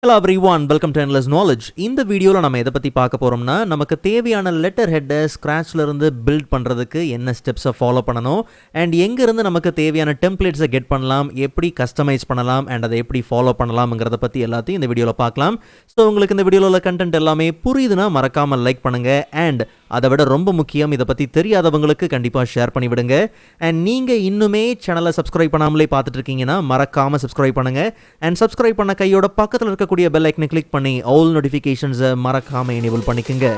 Hello everyone, welcome to Endless Knowledge. இந்த வீடியோவில் நம்ம எதை பற்றி பார்க்க போகிறோம்னா நமக்கு தேவையான லெட்டர் ஹெட்டை ஸ்க்ராட்ச்ல இருந்து பில்ட் பண்ணுறதுக்கு என்ன ஸ்டெப்ஸை ஃபாலோ பண்ணணும் அண்ட் எங்கேருந்து நமக்கு தேவையான டெம்ப்ளேட்ஸை கெட் பண்ணலாம், எப்படி கஸ்டமைஸ் பண்ணலாம் அண்ட் அதை எப்படி ஃபாலோ பண்ணலாம்ங்கிறத பற்றி எல்லாத்தையும் இந்த வீடியோவில் பார்க்கலாம். ஸோ உங்களுக்கு இந்த வீடியோவில் உள்ள கண்டென்ட் எல்லாமே புரியுதுன்னா மறக்காமல் லைக் பண்ணுங்கள் அண்ட் அதை விட ரொம்ப முக்கியம் இதை பற்றி தெரியாதவங்களுக்கு கண்டிப்பாக ஷேர் பண்ணி விடுங்க. அண்ட் நீங்கள் இன்னுமே சேனலை சப்ஸ்கிரைப் பண்ணாமலே பார்த்துட்டு இருக்கீங்கன்னா மறக்காமல் சப்ஸ்கிரைப் பண்ணுங்கள் அண்ட் சப்ஸ்கிரைப் பண்ண கையோட பக்கத்தில் இருக்கக்கூடிய பெல் ஐக்கனை கிளிக் பண்ணி ஆல் நோட்டிஃபிகேஷன்ஸை மறக்காமல் எனேபிள் பண்ணிக்கோங்க.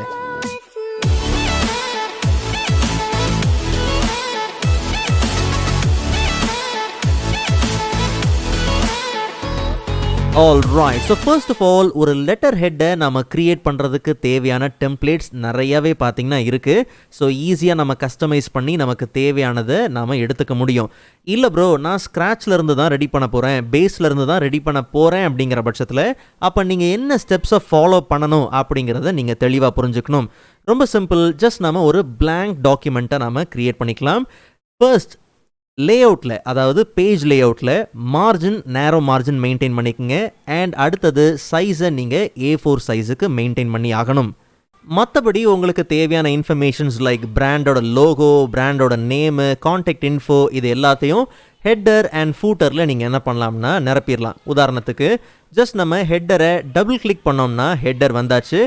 Alright, so first of all ஒரு லெட்டர் ஹெட்டை நம்ம கிரியேட் பண்ணுறதுக்கு தேவையான டெம்ப்ளேட்ஸ் நிறையாவே பார்த்திங்கன்னா இருக்குது. ஸோ ஈஸியாக நம்ம கஸ்டமைஸ் பண்ணி நமக்கு தேவையானதை நாம் எடுத்துக்க முடியும். இல்லை ப்ரோ, நான் ஸ்க்ராட்ச்ல இருந்து தான் ரெடி பண்ண போகிறேன், பேஸில் இருந்து தான் ரெடி பண்ண போகிறேன் அப்படிங்கிற பட்சத்தில் அப்போ நீங்கள் என்ன ஸ்டெப்ஸை ஃபாலோ பண்ணணும் அப்படிங்கிறத நீங்கள் தெளிவாக புரிஞ்சுக்கணும். ரொம்ப சிம்பிள், ஜஸ்ட் நம்ம ஒரு blank டாக்குமெண்ட்டை நாம் கிரியேட் பண்ணிக்கலாம். ஃபர்ஸ்ட் லேஅவுட்டில், அதாவது பேஜ் லேஅவுட்டில் மார்ஜின், நேரோ மார்ஜின் மெயின்டைன் பண்ணிக்கோங்க. அண்ட் அடுத்தது சைஸை நீங்கள் A4 சைஸுக்கு மெயின்டைன் பண்ணி ஆகணும். மற்றபடி உங்களுக்கு தேவையான இன்ஃபர்மேஷன்ஸ் லைக் பிராண்டோட லோகோ, பிராண்டோட நேமு, கான்டாக்ட் இன்ஃபோ, இது எல்லாத்தையும் ஹெட்டர் அண்ட் ஃபூட்டரில் நீங்கள் என்ன பண்ணலாம்னா நிரப்பிடலாம். உதாரணத்துக்கு ஜஸ்ட் நம்ம ஹெட்டரை டபுள் கிளிக் பண்ணோம்னா ஹெட்டர் வந்தாச்சு.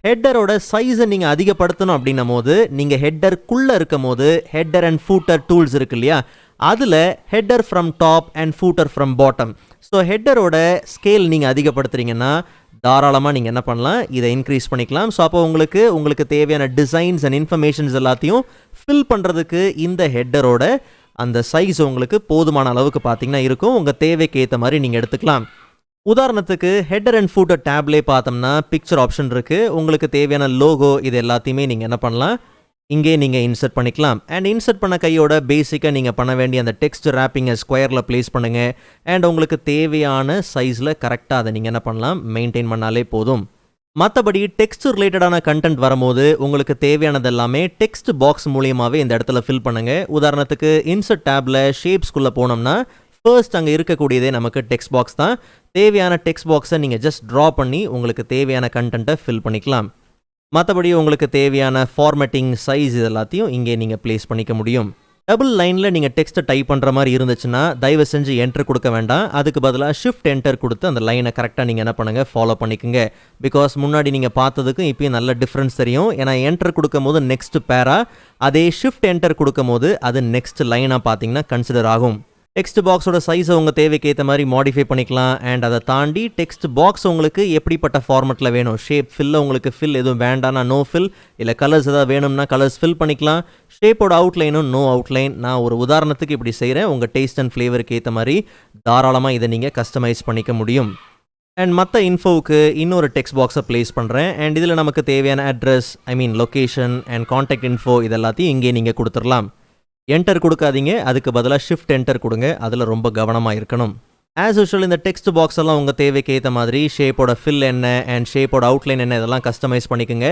ஹெட்டரோட சைஸை நீங்கள் அதிகப்படுத்தணும் அப்படின்னும் போது நீங்கள் ஹெட்டருக்குள்ளே இருக்கும் போது ஹெட்டர் அண்ட் ஃபூட்டர் டூல்ஸ் இருக்கு இல்லையா, அதில் header from top and footer from bottom. So ஹெட்டரோட ஸ்கேல் நீங்கள் அதிகப்படுத்துறீங்கன்னா தாராளமாக நீங்கள் என்ன பண்ணலாம், இதை இன்க்ரீஸ் பண்ணிக்கலாம். ஸோ அப்போ உங்களுக்கு தேவையான டிசைன்ஸ் அண்ட் இன்ஃபர்மேஷன்ஸ் எல்லாத்தையும் ஃபில் பண்ணுறதுக்கு இந்த ஹெட்டரோட அந்த சைஸ் உங்களுக்கு போதுமான அளவுக்கு பார்த்தீங்கன்னா இருக்கும். உங்கள் தேவைக்கு ஏற்ற மாதிரி நீங்கள் எடுத்துக்கலாம். உதாரணத்துக்கு ஹெட்டர் அண்ட் ஃபூட்டர் டேப்லேயே பார்த்தோம்னா பிக்சர் ஆப்ஷன் இருக்குது. உங்களுக்கு தேவையான லோகோ இது எல்லாத்தையுமே நீங்கள் என்ன பண்ணலாம், இங்கே நீங்கள் இன்சர்ட் பண்ணிக்கலாம். அண்ட் இன்சர்ட் பண்ண கையோட பேசிக்காக நீங்கள் பண்ண வேண்டிய அந்த டெக்ஸ்ட் ரேப்பிங்கை ஸ்கொயரில் ப்ளேஸ் பண்ணுங்கள். அண்ட் உங்களுக்கு தேவையான சைஸில் கரெக்டாக அதை நீங்கள் என்ன பண்ணலாம், மெயின்டைன் பண்ணாலே போதும். மற்றபடி டெக்ஸ்ட் ரிலேட்டடான கண்டென்ட் வரும்போது உங்களுக்கு தேவையானது எல்லாமே டெக்ஸ்ட் பாக்ஸ் மூலியமாகவே இந்த இடத்துல ஃபில் பண்ணுங்கள். உதாரணத்துக்கு இன்சர்ட் டேப்பில் ஷேப்ஸ்குள்ளே போனோம்னா ஃபர்ஸ்ட் அங்கே இருக்கக்கூடியதே நமக்கு டெக்ஸ்ட் பாக்ஸ் தான். தேவையான டெக்ஸ்ட் பாக்ஸை நீங்கள் ஜஸ்ட் ட்ரா பண்ணி உங்களுக்கு தேவையான கண்டென்ட்டை ஃபில் பண்ணிக்கலாம். மற்றபடி உங்களுக்கு தேவையான ஃபார்மேட்டிங், சைஸ் இது எல்லாத்தையும் இங்கே நீங்கள் ப்ளேஸ் பண்ணிக்க முடியும். டபுள் லைனில் நீங்கள் டெக்ஸ்ட்டை டைப் பண்ணுற மாதிரி இருந்துச்சுன்னா தயவு செஞ்சு என்டர் கொடுக்க வேண்டாம். அதுக்கு பதிலாக ஷிஃப்ட் என்டர் கொடுத்து அந்த லைனை கரெக்டாக நீங்கள் என்ன பண்ணுங்கள், ஃபாலோ பண்ணிக்கோங்க. பிகாஸ் முன்னாடி நீங்கள் பார்த்ததுக்கும் இப்போயும் நல்ல டிஃப்ரென்ஸ் தெரியும். ஏன்னா என்டர் கொடுக்கும் போது நெக்ஸ்ட் பேரா, அதே ஷிஃப்ட் என்டர் கொடுக்கும் போது அது நெக்ஸ்ட் லைனாக பார்த்தீங்கன்னா கன்சிடர் ஆகும். டெக்ஸ்ட் பாக்ஸோட சைஸை உங்கள் தேவைக்கு ஏற்ற மாதிரி மாடிஃபை பண்ணிக்கலாம். அண்ட் அதை தாண்டி டெக்ஸ்ட் பாக்ஸ் உங்களுக்கு எப்படிப்பட்ட ஃபார்மெட்டில் வேணும், ஷேப் ஃபில்ல உங்களுக்கு ஃபில் எதுவும் வேண்டாம்னா நோ ஃபில், இல்லை கலர்ஸ் எதாவது வேணும்னா கலர்ஸ் ஃபில் பண்ணிக்கலாம். ஷேப்போட அவுட்லைனும் நோ அவுட்லைன். நான் ஒரு உதாரணத்துக்கு இப்படி செய்கிறேன். உங்கள் டேஸ்ட் அண்ட் ஃப்ளேவருக்கு ஏற்ற மாதிரி தாராளமாக இதை நீங்கள் கஸ்டமைஸ் பண்ணிக்க முடியும். அண்ட் மற்ற இன்ஃபோவுக்கு இன்னொரு டெக்ஸ்ட் பாக்ஸை ப்ளேஸ் பண்ணுறேன். அண்ட் இதில் நமக்கு தேவையான address, location and contact info இதெல்லாத்தையும் இங்கே நீங்கள் கொடுத்துடலாம். என்டர் கொடுக்காதீங்க, அதுக்கு பதிலாக ஷிஃப்ட் என்டர் கொடுங்க. அதில் ரொம்ப கவனமாக இருக்கணும். ஆஸ் யூஷுவல் இந்த டெக்ஸ்ட் பாக்ஸ் எல்லாம் உங்கள் தேவைக்கு ஏற்ற மாதிரி ஷேப்போட ஃபில் என்ன அண்ட் ஷேப்போட அவுட்லைன் என்ன இதெல்லாம் கஸ்டமைஸ் பண்ணிக்கோங்க.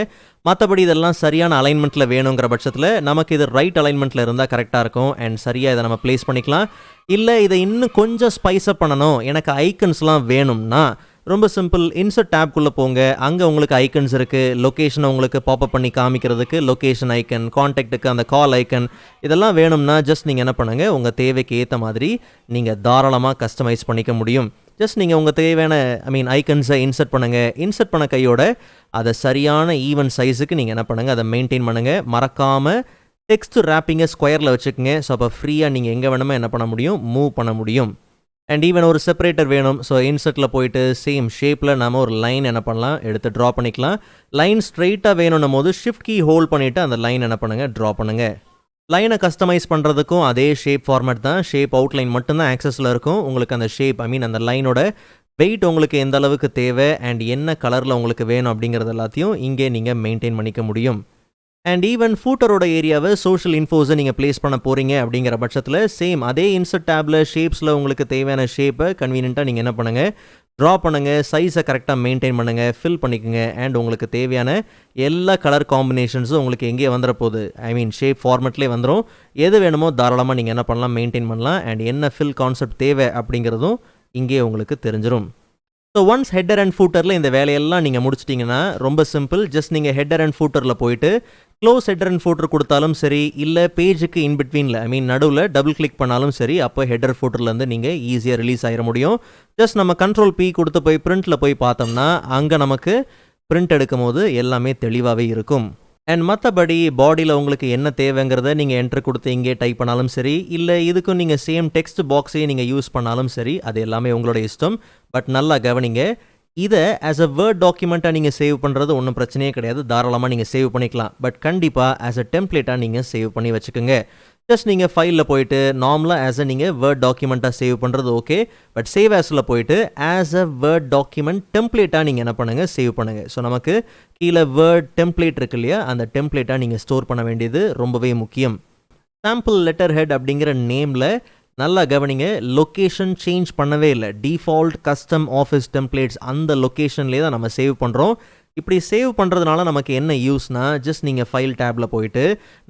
மற்றபடி இதெல்லாம் சரியான அலைன்மெண்ட்டில் வேணுங்கிற பட்சத்தில் நமக்கு இது ரைட் அலைன்மெண்ட்டில் இருந்தால் கரெக்டாக இருக்கும். அண்ட் சரியாக இதை நம்ம ப்ளேஸ் பண்ணிக்கலாம். இல்லை இதை இன்னும் கொஞ்சம் ஸ்பைஸப் பண்ணணும், எனக்கு ஐக்கன்ஸ்லாம் வேணும்னா ரொம்ப சிம்பிள், இன்சர்ட் டேப்குள்ளே போங்க. அங்கே உங்களுக்கு ஐக்கன்ஸ் இருக்குது. லொக்கேஷனை உங்களுக்கு பாப்அப் பண்ணி காமிக்கிறதுக்கு லொக்கேஷன் ஐக்கன், கான்டாக்ட்டுக்கு அந்த கால் ஐக்கன், இதெல்லாம் வேணும்னா ஜஸ்ட் நீங்கள் என்ன பண்ணுங்கள், உங்கள் தேவைக்கு ஏற்ற மாதிரி நீங்கள் தாராளமாக கஸ்டமைஸ் பண்ணிக்க முடியும். ஜஸ்ட் நீங்கள் உங்கள் தேவையான ஐக்கன்ஸை இன்சர்ட் பண்ணுங்கள். இன்சர்ட் பண்ண கையோட அதை சரியான ஈவன் சைஸுக்கு நீங்கள் என்ன பண்ணுங்கள், அதை மெயின்டைன் பண்ணுங்கள். மறக்காமல் டெக்ஸ்ட் ரேப்பிங்கை ஸ்கொயரில் வச்சுக்கோங்க. ஸோ அப்போ ஃப்ரீயாக நீங்கள் எங்கே வேணுமோ என்ன பண்ண முடியும், மூவ் பண்ண முடியும். அண்ட் ஈவன் ஒரு செப்பரேட்டர் வேணும். ஸோ இன்சர்ட்டில் போயிட்டு சேம் ஷேப்பில் நம்ம ஒரு லைன் என்ன பண்ணலாம், எடுத்து ட்ரா பண்ணிக்கலாம். லைன் ஸ்ட்ரெயிட்டாக வேணும்னும் போது ஷிஃப்ட் கீ ஹோல்ட் பண்ணிவிட்டு அந்த லைன் என்ன பண்ணுங்கள், ட்ரா பண்ணுங்கள். லைனை கஸ்டமைஸ் பண்ணுறதுக்கும் அதே ஷேப் ஃபார்மேட் தான். ஷேப் அவுட்லைன் மட்டும்தான் ஆக்சஸில் இருக்கும். உங்களுக்கு அந்த ஷேப் அந்த லைனோட வெயிட் உங்களுக்கு எந்த அளவுக்கு தேவை அண்ட் என்ன கலரில் உங்களுக்கு வேணும் அப்படிங்கிறது எல்லாத்தையும் இங்கே நீங்கள் மெயின்டைன் பண்ணிக்க முடியும். அண்ட் ஈவன் ஃபூட்டரோட ஏரியாவை சோஷியல் இன்ஃபோஸை நீங்கள் ப்ளேஸ் பண்ண போகிறீங்க அப்படிங்கிற பட்சத்தில் சேம் அதே இன்சர்ட் டேப்பில் ஷேப்ஸில் உங்களுக்கு தேவையான ஷேப்பை கன்வீனியண்ட்டாக நீங்கள் என்ன பண்ணுங்கள், ட்ரா பண்ணுங்கள். சைஸை கரெக்டாக மெயின்டைன் பண்ணுங்கள், ஃபில் பண்ணிக்கோங்க. அண்ட் உங்களுக்கு தேவையான எல்லா கலர் காம்பினேஷன்ஸும் உங்களுக்கு எங்கே வந்துட போகுது, ஷேப் ஃபார்மெட்லேயே வந்துடும். எது வேணுமோ தாராளமாக நீங்கள் என்ன பண்ணலாம், மெயின்டைன் பண்ணலாம். அண்ட் என்ன ஃபில் கான்செப்ட் தேவை அப்படிங்கிறதும் இங்கே உங்களுக்கு தெரிஞ்சிடும். ஸோ ஒன்ஸ் ஹெட்டர் அண்ட் ஃபூட்டரில் இந்த வேலையெல்லாம் நீங்கள் முடிச்சிட்டிங்கன்னா ரொம்ப சிம்பிள். ஜஸ்ட் நீங்கள் ஹெட்டர் அண்ட் ஃபூட்டரில் போயிட்டு க்ளோஸ் ஹெட்டர் அண்ட் ஃபூட்டர் கொடுத்தாலும் சரி, இல்லை பேஜுக்கு இன்பிட்வீனில் நடுவில் டபுள் கிளிக் பண்ணாலும் சரி, அப்போ ஹெட்டர் ஃபூட்டர்லேருந்து நீங்கள் ஈஸியாக ரிலீஸ் ஆகிட முடியும். ஜஸ்ட் நம்ம கண்ட்ரோல் பி கொடுத்து போய் பிரிண்ட்டில் போய் பார்த்தோம்னா அங்கே நமக்கு பிரிண்ட் எடுக்கும் போது எல்லாமே தெளிவாகவே இருக்கும். அண்ட் மற்றபடி பாடியில் உங்களுக்கு என்ன தேவைங்கிறத நீங்கள் என்ட்ரு கொடுத்து இங்கே டைப் பண்ணாலும் சரி, இல்லை இதுக்கும் நீங்கள் சேம் டெக்ஸ்ட் பாக்ஸையே நீங்கள் யூஸ் பண்ணாலும் சரி, அது எல்லாமே உங்களோட இஷ்டம். பட் நல்லா கவனிங்க, இதை ஆஸ் அ வேர்ட் டாக்குமெண்ட்டாக நீங்கள் சேவ் பண்ணுறது ஒன்றும் பிரச்சனையே கிடையாது. தாராளமாக நீங்கள் சேவ் பண்ணிக்கலாம். பட் கண்டிப்பாக ஆஸ் அ டெம்ப்ளேட்டாக நீங்கள் சேவ் பண்ணி வச்சுக்கோங்க. ஜஸ்ட் நீங்கள் ஃபைலில் போயிட்டு நார்மலாக ஆஸ் அ நீங்கள் வேர்ட் டாக்குமெண்ட்டாக சேவ் பண்ணுறது ஓகே. பட் சேவ் ஆஸில் போயிட்டு ஆஸ் அ வேர்ட் டாக்குமெண்ட் டெம்ப்ளேட்டாக நீங்கள் என்ன பண்ணுங்கள், சேவ் பண்ணுங்கள். ஸோ நமக்கு கீழே வேர்ட் டெம்ப்ளேட் இருக்கு இல்லையா, அந்த டெம்ப்ளேட்டாக நீங்கள் ஸ்டோர் பண்ண வேண்டியது ரொம்பவே முக்கியம். சாம்பிள் லெட்டர் ஹெட் அப்படிங்கிற நேமில் நல்லா கவனிங்க, லொக்கேஷன் சேஞ்ச் பண்ணவே இல்லை. டிஃபால்ட் கஸ்டம் ஆஃபீஸ் டெம்ப்ளேட்ஸ் அந்த லொக்கேஷன்லேயே தான் நம்ம சேவ் பண்ணுறோம். இப்படி சேவ் பண்ணுறதுனால நமக்கு என்ன யூஸ்னா, ஜஸ்ட் நீங்கள் ஃபைல் டேப்பில் போயிட்டு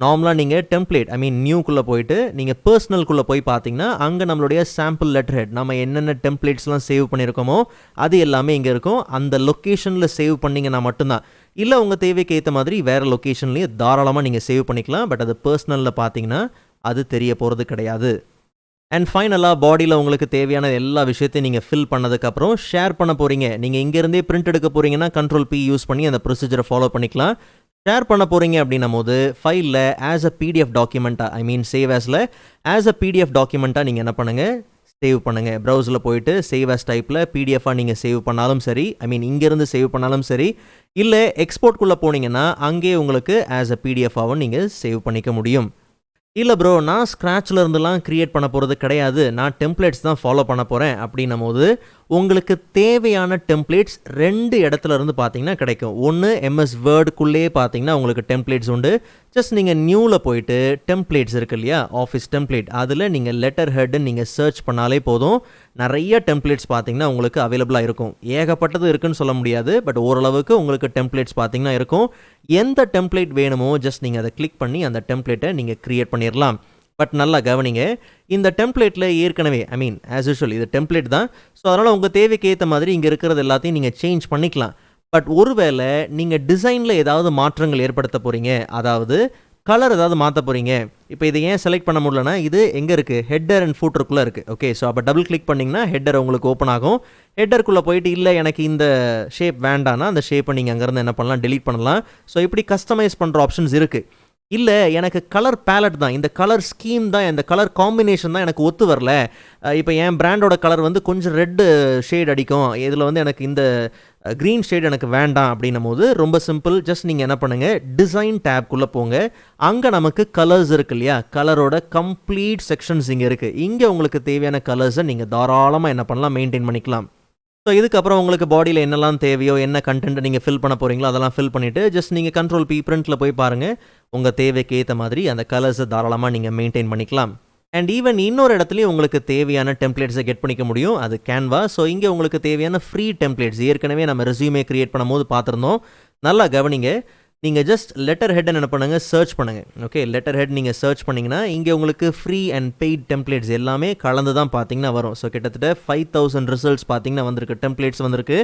நார்மலாக நீங்கள் டெம்ப்ளேட் நியூக்குள்ளே போயிட்டு நீங்கள் பர்சனல்குள்ளே போய் பார்த்தீங்கன்னா அங்கே நம்மளுடைய சாம்பிள் லெட்டர் ஹெட் நம்ம என்னென்ன டெம்ப்ளேட்ஸ்லாம் சேவ் பண்ணியிருக்கோமோ அது எல்லாமே இங்கே இருக்கும். அந்த லொக்கேஷனில் சேவ் பண்ணிங்கன்னா மட்டும்தான். இல்லை உங்கள் தேவைக்கு ஏற்ற மாதிரி வேறு லொக்கேஷன்லேயே தாராளமாக நீங்கள் சேவ் பண்ணிக்கலாம். பட் அது பர்சனலில் பார்த்தீங்கன்னா அது தெரிய போகிறது கிடையாது. அண்ட் ஃபைனலாக பாடியில் உங்களுக்கு தேவையான எல்லா விஷயத்தையும் நீங்கள் ஃபில் பண்ணதுக்கப்புறம் ஷேர் பண்ண போகிறீங்க. நீங்கள் இங்கேருந்தே பிரிண்ட் எடுக்க போகிறீங்கன்னா கண்ட்ரோல் பி யூஸ் பண்ணி அந்த ப்ரொசீஜரை ஃபாலோ பண்ணிக்கலாம். ஷேர் பண்ண போகிறீங்க அப்படின்னும் போது ஃபைலில் ஆஸ் அ பிடிஎஃப் டாக்குமெண்ட்டாக சேவ் ஆஸில் ஆஸ் அ பிடிஎஃப் டாக்குமெண்ட்டாக நீங்கள் என்ன பண்ணுங்கள், சேவ் பண்ணுங்கள். ப்ரௌசரில் போயிட்டு சேவ் ஆஸ் டைப்பில் பிடிஎஃபாக நீங்கள் சேவ் பண்ணாலும் சரி, இங்கேருந்து சேவ் பண்ணாலும் சரி, இல்லை எக்ஸ்போர்ட்குள்ளே போனீங்கன்னா அங்கேயே உங்களுக்கு ஆஸ் அ பிடிஎஃபாகவும் நீங்கள் சேவ் பண்ணிக்க முடியும். இல்லை ப்ரோ, நான் ஸ்க்ராட்சில் இருந்துலாம் க்ரியேட் பண்ண போகிறது கிடையாது, நான் டெம்ப்ளேட்ஸ் தான் ஃபாலோ பண்ண போகிறேன் அப்படின்னும் போது உங்களுக்கு தேவையான டெம்ப்ளேட்ஸ் 2 இடத்துல இருந்து பார்த்தீங்கன்னா கிடைக்கும். ஒன்று எம்எஸ் வேர்டுக்குள்ளேயே பார்த்தீங்கன்னா உங்களுக்கு டெம்ப்ளேட்ஸ் உண்டு. ஜஸ்ட் நீங்கள் நியூவில் போயிட்டு டெம்ப்ளேட்ஸ் இருக்கு இல்லையா, ஆஃபீஸ் டெம்ப்ளேட், அதில் நீங்கள் லெட்டர் ஹெட்டுன்னு நீங்கள் சர்ச் பண்ணாலே போதும். நிறைய டெம்ப்ளேட்ஸ் பார்த்தீங்கன்னா உங்களுக்கு அவைலபிளாக இருக்கும். ஏகப்பட்டது இருக்குன்னு சொல்ல முடியாது, பட் ஓரளவுக்கு உங்களுக்கு டெம்ப்ளேட்ஸ் பார்த்தீங்கன்னா இருக்கும். எந்த டெம்ப்ளேட் வேணுமோ ஜஸ்ட் நீங்கள் அதை கிளிக் பண்ணி அந்த டெம்ப்ளேட்டை நீங்கள் க்ரியேட் பண்ணிடலாம். பட் நல்லா கவனிங்க, இந்த டெம்ப்ளேட்டில் ஏற்கனவே ஆஸ் யூஷுவல் இது டெம்ப்ளேட் தான். ஸோ அதனால் உங்கள் தேவைக்கு ஏற்ற மாதிரி இங்கே இருக்கிறது எல்லாத்தையும் நீங்கள் சேஞ்ச் பண்ணிக்கலாம். பட் ஒருவேளை நீங்கள் டிசைனில் ஏதாவது மாற்றங்கள் ஏற்படுத்த போகிறீங்க, அதாவது கலர் ஏதாவது மாற்ற போகிறீங்க. இப்போ இதை ஏன் செலக்ட் பண்ண முடியலன்னா, இது எங்கே இருக்குது, ஹெட்டர் அண்ட் ஃபூட்டருக்குள்ளே இருக்குது. ஓகே, ஸோ அப்போ டபுள் கிளிக் பண்ணிங்கன்னா ஹெட்டர் உங்களுக்கு ஓப்பன் ஆகும். ஹெட்டருக்குள்ளே போயிட்டு இல்லை எனக்கு இந்த ஷேப் வேண்டான்னா அந்த ஷேப்பை நீங்கள் அங்கேருந்து என்ன பண்ணலாம், டெலீட் பண்ணலாம். ஸோ இப்படி கஸ்டமைஸ் பண்ணுற ஆப்ஷன்ஸ் இருக்குது. இல்லை எனக்கு கலர் பேலட் தான், இந்த கலர் ஸ்கீம் தான், இந்த கலர் காம்பினேஷன் தான் எனக்கு ஒத்து வரல. இப்போ என் பிராண்டோட கலர் கொஞ்சம் ரெட்டு ஷேட் அடிக்கும், இதில் எனக்கு இந்த க்ரீன் ஷேட் எனக்கு வேண்டாம் அப்படின்னும் போது ரொம்ப சிம்பிள். ஜஸ்ட் நீங்கள் என்ன பண்ணுங்கள், டிசைன் டேப்குள்ளே போங்க. அங்கே நமக்கு கலர்ஸ் இருக்கு இல்லையா, கலரோட கம்ப்ளீட் செக்ஷன்ஸ் இங்கே இருக்குது. இங்கே உங்களுக்கு தேவையான கலர்ஸை நீங்கள் தாராளமாக என்ன பண்ணலாம், மெயின்டைன் பண்ணிக்கலாம். ஸோ இதுக்கப்புறம் உங்களுக்கு பாடியில் என்னெல்லாம் தேவையோ, என்ன கண்டென்ட்டை நீங்கள் ஃபில் பண்ண போகிறீங்களோ அதெல்லாம் ஃபில் பண்ணிவிட்டு ஜஸ்ட் நீங்கள் கண்ட்ரோல் பி பிரிண்ட்டில் போய் பாருங்கள். உங்கள் தேவைக்கு ஏற்ற மாதிரி அந்த கலர்ஸை தாராளமாக நீங்கள் மெயின்டைன் பண்ணிக்கலாம். அண்ட் ஈவன் இன்னொரு இடத்துலையும் உங்களுக்கு தேவையான டெம்ப்ளேட்ஸை கெட் பண்ணிக்க முடியும், அது கேன்வா. ஸோ இங்கே உங்களுக்கு தேவையான ஃப்ரீ டெம்ப்ளேட்ஸ் ஏற்கனவே நம்ம ரெஸ்யூமே க்ரியேட் பண்ணும்போது பார்த்துருந்தோம். நல்லா கவனிங்க, நீங்கள் ஜஸ்ட் லெட்டர் ஹெட் என்ன பண்ணுங்கள், சர்ச் பண்ணுங்கள். ஓகே, லெட்டர் ஹெட் நீங்கள் சர்ச் பண்ணிங்கன்னா இங்கே உங்களுக்கு ஃப்ரீ அண்ட் பெய்ட் டெம்ப்ளேட்ஸ் எல்லாமே கலந்து தான் பார்த்தீங்கன்னா வரும். ஸோ கிட்டத்தட்ட 5000 ரிசல்ட்ஸ் பார்த்தீங்கன்னா வந்திருக்கு, டெம்ப்ளேட்ஸ் வந்திருக்கு.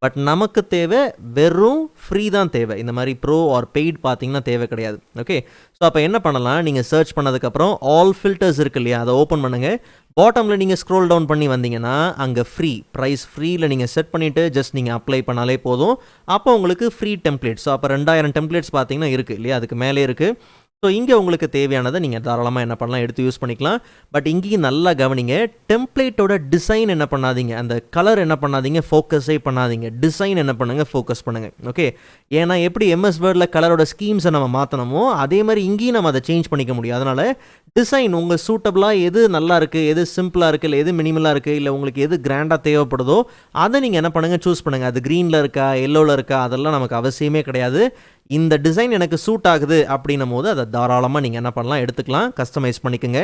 பட் நமக்கு தேவை வெறும் ஃப்ரீ தான் தேவை. இந்த மாதிரி ப்ரோ ஆர் பெய்ட் பார்த்தீங்கன்னா தேவை கிடையாது. ஓகே, ஸோ அப்போ என்ன பண்ணலாம், நீங்கள் சர்ச் பண்ணதுக்கப்புறம் ஆல் ஃபில்டர்ஸ் இருக்கு இல்லையா, அதை ஓப்பன் பண்ணுங்கள். பாட்டமில் நீங்கள் ஸ்க்ரோல் டவுன் பண்ணி வந்தீங்கன்னா அங்கே ஃப்ரீ ப்ரைஸ் ஃப்ரீயில் நீங்கள் செட் பண்ணிவிட்டு ஜஸ்ட் நீங்கள் அப்ளை பண்ணாலே போதும். அப்போ உங்களுக்கு ஃப்ரீ டெம்ப்ளேட்ஸ், ஸோ அப்போ 2000 டெம்ப்ளேட்ஸ் பார்த்தீங்கன்னா இருக்குது இல்லையா, அதுக்கு மேலே இருக்குது. ஸோ இங்கே உங்களுக்கு தேவையானதை நீங்கள் தாராளமாக என்ன பண்ணலாம், எடுத்து யூஸ் பண்ணிக்கலாம். பட் இங்கேயும் நல்லா கவனிங்க, டெம்ப்ளேட்டோட டிசைன் என்ன பண்ணாதீங்க, அந்த கலர் என்ன பண்ணாதீங்க, ஃபோக்கஸே பண்ணாதீங்க. டிசைன் என்ன பண்ணுங்கள், ஃபோக்கஸ் பண்ணுங்கள். ஓகே, ஏன்னா எப்படி எம்எஸ் வேர்டில் கலரோட ஸ்கீம்ஸை நம்ம மாற்றணுமோ அதே மாதிரி இங்கேயும் நம்ம அதை சேஞ்ச் பண்ணிக்க முடியும். அதனால் டிசைன் உங்கள் சூட்டபிளாக எது நல்லா இருக்குது, எது சிம்பிளாக இருக்குது, இல்லை எது மினிமலாக இருக்குது, இல்லை உங்களுக்கு எது கிராண்டாக தேவைப்படுதோ அதை நீங்கள் என்ன பண்ணுங்கள், சூஸ் பண்ணுங்கள். அது க்ரீனில் இருக்கா, எல்லோவில் இருக்கா, அதெல்லாம் நமக்கு அவசியமே கிடையாது. இந்த டிசைன் எனக்கு சூட் ஆகுது அப்படின்னும் போது அதை தாராளமாக நீங்கள் என்ன பண்ணலாம், எடுத்துக்கலாம், கஸ்டமைஸ் பண்ணிக்கோங்க.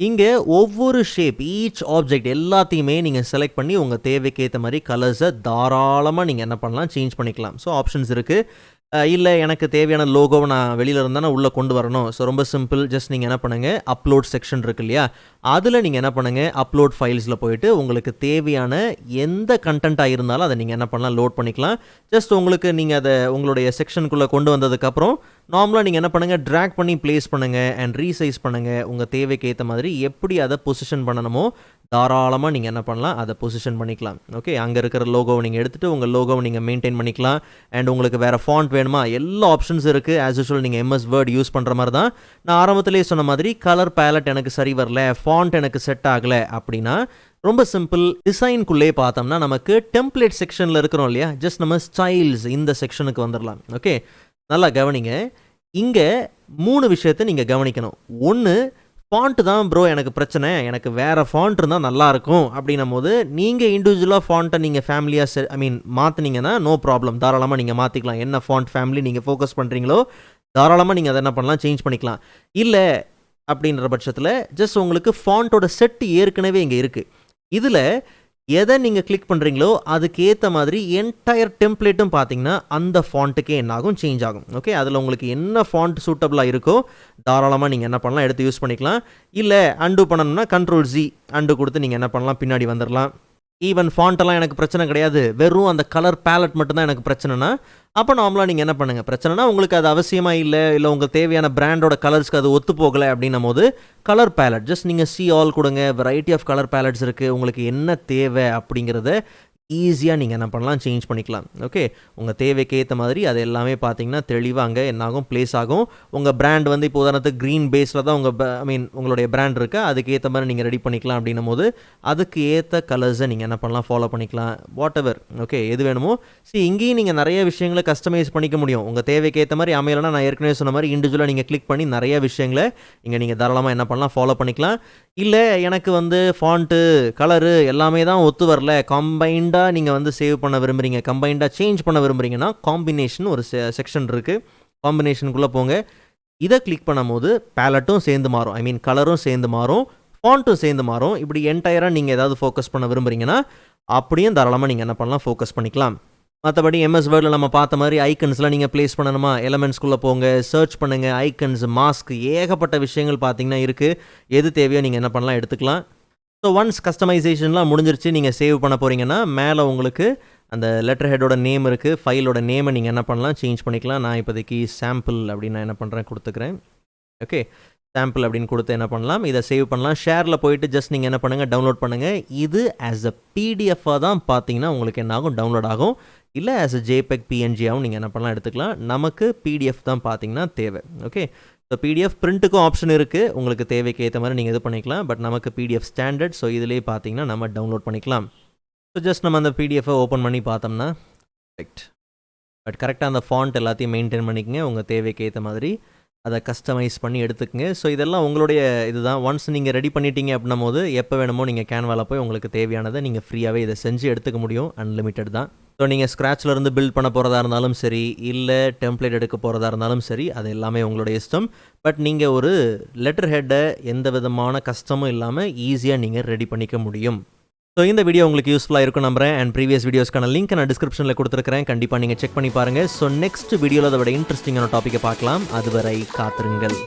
இங்கே ஒவ்வொரு ஷேப், ஈச் ஆப்ஜெக்ட் எல்லாத்தையுமே நீங்கள் செலக்ட் பண்ணி உங்கள் தேவைக்கு ஏற்ற மாதிரி கலர்ஸை தாராளமாக நீங்கள் என்ன பண்ணலாம், சேஞ்ச் பண்ணிக்கலாம். ஸோ ஆப்ஷன்ஸ் இருக்குது. இல்ல எனக்கு தேவையான லோகோவை நான் வெளியில இருந்தா நான் உள்ள கொண்டு வரணும். ஸோ ரொம்ப சிம்பிள். ஜஸ்ட் நீங்க என்ன பண்ணுங்க, அப்லோட் செக்ஷன் இருக்கு இல்லையா? அதுல நீங்க என்ன பண்ணுங்க, அப்லோட் ஃபைல்ஸ்ல போயிட்டு உங்களுக்கு தேவையான எந்த கன்டென்ட்டா இருந்தாலும் அத நீங்க என்ன பண்ணலாம், லோட் பண்ணிக்கலாம். ஜஸ்ட் உங்களுக்கு நீங்க அத உங்களுடைய செக்ஷனுக்குள்ள கொண்டு வந்ததுக்கப்புறம், நார்மலா நீங்க என்ன பண்ணுங்க, டிராக் பண்ணி பிளேஸ் பண்ணுங்க அண்ட் ரீசைஸ் பண்ணுங்க. உங்க தேவைக்கு ஏத்த மாதிரி எப்படி அத பொசிஷன் பண்ணணுமோ, தாராளமா நீங்க என்ன பண்ணலாம், அத பொசிஷன் பண்ணிக்கலாம். ஓகே, அங்க இருக்கிற லோகோவை நீங்க எடுத்துட்டு உங்க லோகோவை நீங்க மெயின்டெயின் பண்ணிக்கலாம். அண்ட் உங்களுக்கு வேற ஃபாண்ட் வேணுமா, எல்லா ஆப்ஷன்ஸ் இருக்கு. ஆஸ் யூசுவல் நீங்க MS வேர்ட் யூஸ் பண்ற மாதிரி தான். நான் ஆரம்பத்திலேயே சொன்ன மாதிரி கலர் பேலட் எனக்கு சரி வரல, ஃபாண்ட் எனக்கு செட் ஆகல அப்படின்னா ரொம்ப சிம்பிள். டிசைன்குள்ளே பார்த்தோம்னா நமக்கு டெம்ப்ளேட் செக்ஷன்ல இருக்கிறோம் இல்லையா, ஜஸ்ட் நம்ம ஸ்டைல்ஸ் இந்த செக்ஷனுக்கு வந்துடலாம். ஓகே, நல்லா கவனிங்க. இங்க 3 விஷயத்தை நீங்க கவனிக்கணும். ஒன்று, ஃபாண்ட் தான் ப்ரோ எனக்கு பிரச்சனை, எனக்கு வேறு ஃபாண்ட் இருந்தால் நல்லாயிருக்கும் அப்படின்னும் போது நீங்கள் இண்டிவிஜுவலாக ஃபாண்ட்டை நீங்கள் ஃபேமிலியாக மாற்றினீங்கன்னா நோ ப்ராப்ளம், தாராளமாக நீங்கள் மாற்றிக்கலாம். என்ன ஃபாண்ட் ஃபேமிலி நீங்கள் ஃபோக்கஸ் பண்ணுறீங்களோ தாராளமாக நீங்கள் அதை என்ன பண்ணலாம், சேஞ்ச் பண்ணிக்கலாம். இல்லை அப்படின்ற பட்சத்தில் ஜஸ்ட் உங்களுக்கு ஃபாண்ட்டோட செட்டு ஏற்கனவே இங்கே இருக்குது. இதில் எதை நீங்கள் கிளிக் பண்ணுறீங்களோ அதுக்கேற்ற மாதிரி என்டையர் டெம்ப்ளேட்டும் பார்த்தீங்கன்னா அந்த ஃபாண்ட்டுக்கே என்ன ஆகும், சேஞ்ச் ஆகும். ஓகே, அதில் உங்களுக்கு என்ன ஃபாண்ட் சூட்டபிளாக இருக்கோ தாராளமாக நீங்கள் என்ன பண்ணலாம், எடுத்து யூஸ் பண்ணிக்கலாம். இல்லை அண்டு பண்ணணும்னா Ctrl+Z அண்டு கொடுத்து நீங்கள் என்ன பண்ணலாம், பின்னாடி வந்துடலாம். ஈவன் ஃபாண்ட்டெல்லாம் எனக்கு பிரச்சனை கிடையாது, வெறும் அந்த கலர் பேலட் மட்டும்தான் எனக்கு பிரச்சனைனா, அப்போ நார்மலாக நீங்கள் என்ன பண்ணுங்கள், பிரச்சனைனா உங்களுக்கு அது அவசியமாக இல்லை, உங்களுக்கு தேவையான பிராண்டோட கலர்ஸ்க்கு அது ஒத்து போகலை அப்படின்னும் போது கலர் பேலட் ஜஸ்ட் நீங்கள் see all கொடுங்க. வெரைட்டி ஆஃப் கலர் பேலட்ஸ் இருக்குது. உங்களுக்கு என்ன தேவை அப்படிங்கிறத ஈஸியாக நீங்கள் என்ன பண்ணலாம், சேஞ்ச் பண்ணிக்கலாம். ஓகே, உங்கள் தேவைக்கு ஏற்ற மாதிரி அது எல்லாமே பார்த்தீங்கன்னா தெளிவாக அங்கே என்னாகும், ப்ளேஸ் ஆகும். உங்கள் பிராண்ட் வந்து இப்போ உதாரணத்துக்கு க்ரீன் பேஸில் தான் உங்களுடைய பிராண்ட் இருக்குது, அதுக்கு ஏற்ற மாதிரி நீங்கள் ரெடி பண்ணிக்கலாம். அப்படின்னும் போது அதுக்கு ஏற்ற கலர்ஸை நீங்கள் என்ன பண்ணலாம், ஃபாலோ பண்ணிக்கலாம். வாட் எவர் ஓகே, எது வேணுமோ. இங்கேயும் நீங்கள் நிறைய விஷயங்களை கஸ்டமைஸ் பண்ணிக்க முடியும். உங்கள் தேவைக்கு ஏற்ற மாதிரி அமையலைன்னா நான் ஏற்கனவே சொன்ன மாதிரி இண்டிவிஜுவலாக நீங்கள் கிளிக் பண்ணி நிறைய விஷயங்களை இங்கே நீங்கள் தாராளமாக என்ன பண்ணலாம், ஃபாலோ பண்ணிக்கலாம். இல்லை எனக்கு வந்து ஃபாண்ட்டு கலரு எல்லாமே தான் ஒத்து வரல, கம்பைண்டாக நீங்கள் வந்து சேவ் பண்ண விரும்புகிறீங்க, கம்பைண்டாக சேஞ்ச் பண்ண விரும்புகிறீங்கன்னா காம்பினேஷன் ஒரு செக்ஷன் இருக்குது. காம்பினேஷனுக்குள்ளே போங்க. இதை கிளிக் பண்ணும் போது பேலட்டும் சேர்ந்து மாறும், கலரும் சேர்ந்து மாறும், ஃபாண்ட்டும் சேர்ந்து மாறும். இப்படி என்டையராக நீங்கள் ஏதாவது ஃபோக்கஸ் பண்ண விரும்புகிறீங்கன்னா அப்படியும் தாராளமாக நீங்கள் என்ன பண்ணலாம், ஃபோக்கஸ் பண்ணிக்கலாம். மற்றபடி MS வேர்டில் நம்ம பார்த்த மாதிரி ஐக்கன்ஸ்லாம் நீங்கள் ப்ளேஸ் பண்ணணுமா, எலமெண்ட்ஸ்குள்ளே போங்க, சர்ச் பண்ணுங்கள், ஐக்கன்ஸ், மாஸ்க், ஏகப்பட்ட விஷயங்கள் பார்த்தீங்கன்னா இருக்குது. எது தேவையோ நீங்கள் என்ன பண்ணலாம், எடுத்துக்கலாம். ஸோ ஒன்ஸ் கஸ்டமைசேஷன்லாம் முடிஞ்சிருச்சு, நீங்கள் சேவ் பண்ண போகிறீங்கன்னா மேலே உங்களுக்கு அந்த லெட்டர் ஹெட்டோட நேம் இருக்குது, ஃபைலோட நேமை நீங்கள் என்ன பண்ணலாம், சேஞ்ச் பண்ணிக்கலாம். நான் இப்போதைக்கு சாம்பிள் அப்படின்னு நான் என்ன பண்ணுறேன், கொடுத்துக்கிறேன். ஓகே, சாம்பிள் அப்படின்னு கொடுத்து என்ன பண்ணலாம், இதை சேவ் பண்ணலாம். ஷேரில் போயிட்டு ஜஸ்ட் நீங்கள் என்ன பண்ணுங்கள், டவுன்லோட் பண்ணுங்கள். இது ஆஸ் அ PDF-ஆக தான் பார்த்தீங்கன்னா உங்களுக்கு என்ன ஆகும், டவுன்லோட் ஆகும். இல்லை ஆஸ் அ JPEG PNG-ஆகவும் நீங்கள் என்ன பண்ணலாம், எடுத்துக்கலாம். நமக்கு PDF தான் பார்த்தீங்கன்னா தேவை. ஓகே, ஸோ PDF பிரிண்ட்டுக்கும் ஆப்ஷன் இருக்குது, உங்களுக்கு தேவைக்கு ஏற்ற மாதிரி நீங்கள் இது பண்ணிக்கலாம். பட் நமக்கு PDF ஸ்டாண்டர்ட், ஸோ இதிலே பார்த்தீங்கன்னா நம்ம டவுன்லோட் பண்ணிக்கலாம். ஸோ ஜஸ்ட் நம்ம அந்த PDF-ஐ ஓப்பன் பண்ணி பார்த்தோம்னா கரெக்ட். பட் கரெக்டாக அந்த ஃபாண்ட் எல்லாத்தையும் மெயின்டைன் பண்ணிக்கங்க, உங்கள் தேவைக்கு ஏற்ற மாதிரி அதை கஸ்டமைஸ் பண்ணி எடுத்துக்கங்க. ஸோ இதெல்லாம் உங்களுடைய இதுதான். ஒன்ஸ் நீங்கள் ரெடி பண்ணிட்டீங்க அப்படின்னும் போது எப்போ வேணுமோ நீங்கள் கேன்வாவில் போய் உங்களுக்கு தேவையானதை நீங்கள் ஃப்ரீயாகவே இதை செஞ்சு எடுத்துக்க முடியும். அன்லிமிட்டட் தான். ஸோ நீங்கள் ஸ்க்ராட்ச்லேருந்து பில்ட் பண்ண போகிறதா இருந்தாலும் சரி, இல்லை டெம்ப்ளேட் எடுக்க போகிறதா இருந்தாலும் சரி, அது எல்லாமே உங்களுடைய இஷ்டம். பட் நீங்கள் ஒரு லெட்டர் ஹெட்டை எந்த விதமான கஷ்டமும் இல்லாமல் ஈஸியாக நீங்கள் ரெடி பண்ணிக்க முடியும். ஸோ இந்த வீடியோ உங்களுக்கு யூஸ்ஃபுல்லாக இருக்கும் நம்புறேன். அண்ட் ப்ரீவியஸ் வீடியோஸ்க்கான லிங்க் நான் டிஸ்கிரிப்ஷனில் கொடுத்துருக்கிறேன், கண்டிப்பாக நீங்கள் செக் பண்ணி பாருங்கள். ஸோ நெக்ஸ்ட் வீடியோவில் அதை விட இன்ட்ரெஸ்டிங்கான டாப்பிக்கை பார்க்கலாம். அதுவரை காத்திருங்கள்.